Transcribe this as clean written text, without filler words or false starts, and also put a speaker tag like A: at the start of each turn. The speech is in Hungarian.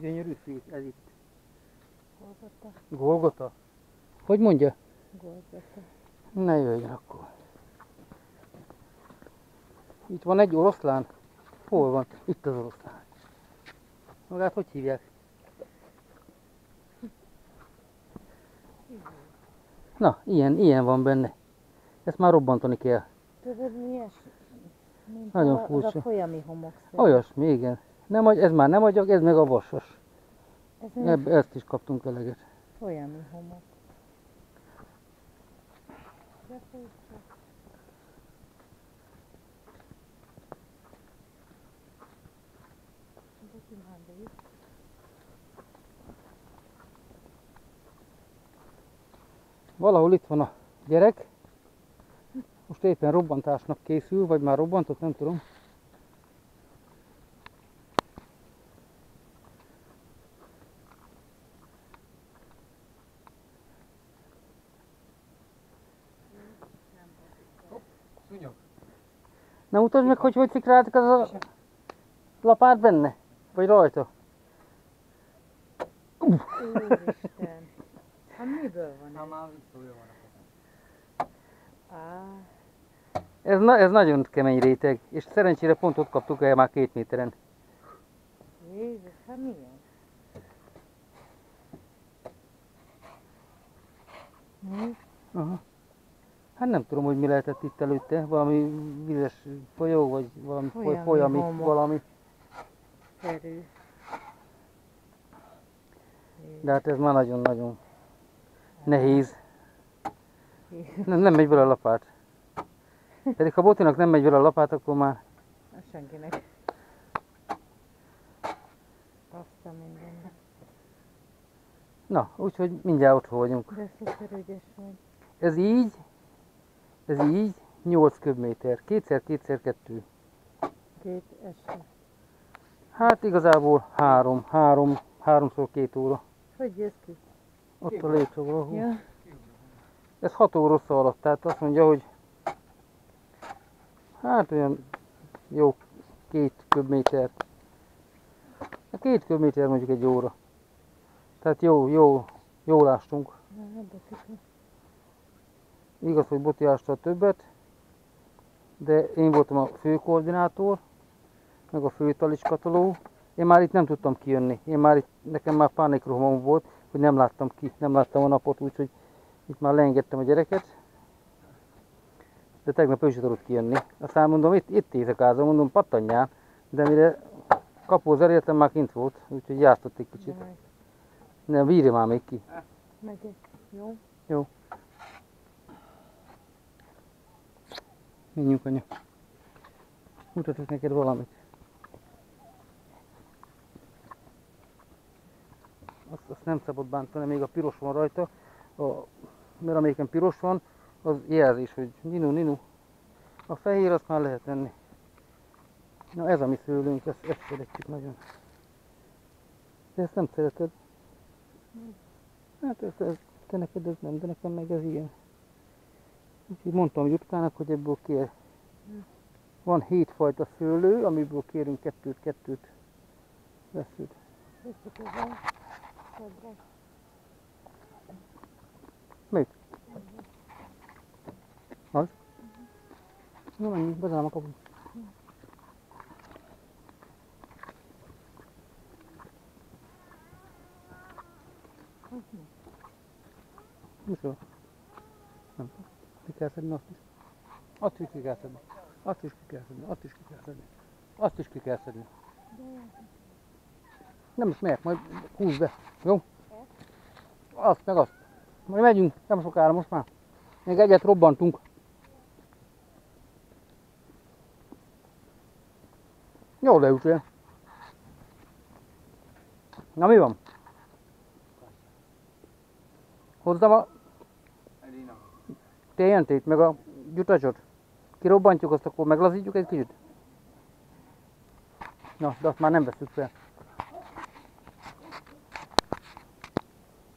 A: Gyönyörű szép, ez itt.
B: Golgota.
A: Golgota? Hogy mondja?
B: Golgota.
A: Ne jöjjön akkor. Itt van egy oroszlán? Hol van? Itt az oroszlán. Magát hogy hívják? Na, ilyen van benne. Ezt már robbantani kell.
B: Tudod milyes? Mint
A: Nagyon
B: az
A: furcsa.
B: a folyami homok.
A: Olyasmi, igen. Nem, ez már nem agyag, ez meg a vasas.
B: Ez
A: Ezt is kaptunk eleget.
B: folyami homok. De furcsa.
A: Valahol itt van a gyerek. Most éppen robbantásnak készül, vagy már robbantott, nem tudom. Nem mutasd meg, hogy szikráltak az a lapát benne? Vagy rajta?
B: Úristen! Hát miből van ez?
C: Már visszolja van.
A: Ez nagyon kemény réteg, és szerencsére pont ott kaptuk el már 2 méteren.
B: Jézus, hát milyen?
A: Aha. Hát nem tudom, hogy mi lehetett itt előtte, valami vizes folyó, vagy valami folyami
B: homok.
A: valami.
B: Szerű.
A: De hát ez már nagyon-nagyon nehéz. Nem megy vele a lapát. Pedig ha Botinak nem megy vele a lapát, akkor már...
B: Az senkinek. Azt a mindennek.
A: Na, úgyhogy mindjárt otthon vagyunk.
B: De szuper ügyes vagy.
A: Ez így 8 köbméter. 2x2x2.
B: 2 este.
A: Hát igazából 3x2 óra.
B: Hogy jössz ki?
A: Ott a lépcső valahol.
B: Ja.
A: Ez 6 óra alatt, tehát azt mondja, hogy hát olyan jó 2 köbméter. 2 köbméter mondjuk egy óra. Tehát jól ástunk. Igaz, hogy Boti ásta többet, de én voltam a fő koordinátor, meg a fő talicskatoló. Én már itt nem tudtam kijönni. Nekem már pánikrohamom volt, hogy nem láttam a napot, úgyhogy itt már leengedtem a gyereket. De tegnap ő sem tudott kijönni. Aztán mondom, itt éjszakázom, mondom, pattanjál, de mire kapóz elértem, már kint volt, úgyhogy jártott egy kicsit. Nem, bírja már még ki.
B: Megyek. Jó?
A: Jó. Menjünk, anya. Mutatok neked valamit. Azt nem szabad bántani, még a piros van rajta. Mert amelyiken piros van, az jelzés, hogy ninu. A fehér azt már lehet enni. Na ez a mi szőlőnk, ezt szeretjük nagyon. De ezt nem szereted? Hát te neked ez nem, de nekem meg ez igen. Úgyhogy mondtam Jutkának, hogy ebből kér. Van 7 fajta szőlő, amiből kérünk kettőt veszünk. Melyik? Az? Na menjünk, bezárom a kaput. Micsoda? Nem tudom. Ki kell szedni azt is. Azt is ki kell szedni. Azt is ki kell szedni. Azt is ki kell szedni. Azt is ki kell szedni. Nem is megyek, majd húzd be. Jó? Azt meg azt. Majd megyünk, nem sokára most már. Még egyet robbantunk. Jól leütél. Na mi van? Hozzam a TNT-t, meg a gyutacsot. Kirobbantjuk, azt akkor meglazítjuk egy kicsit. Na, de azt már nem veszük fel.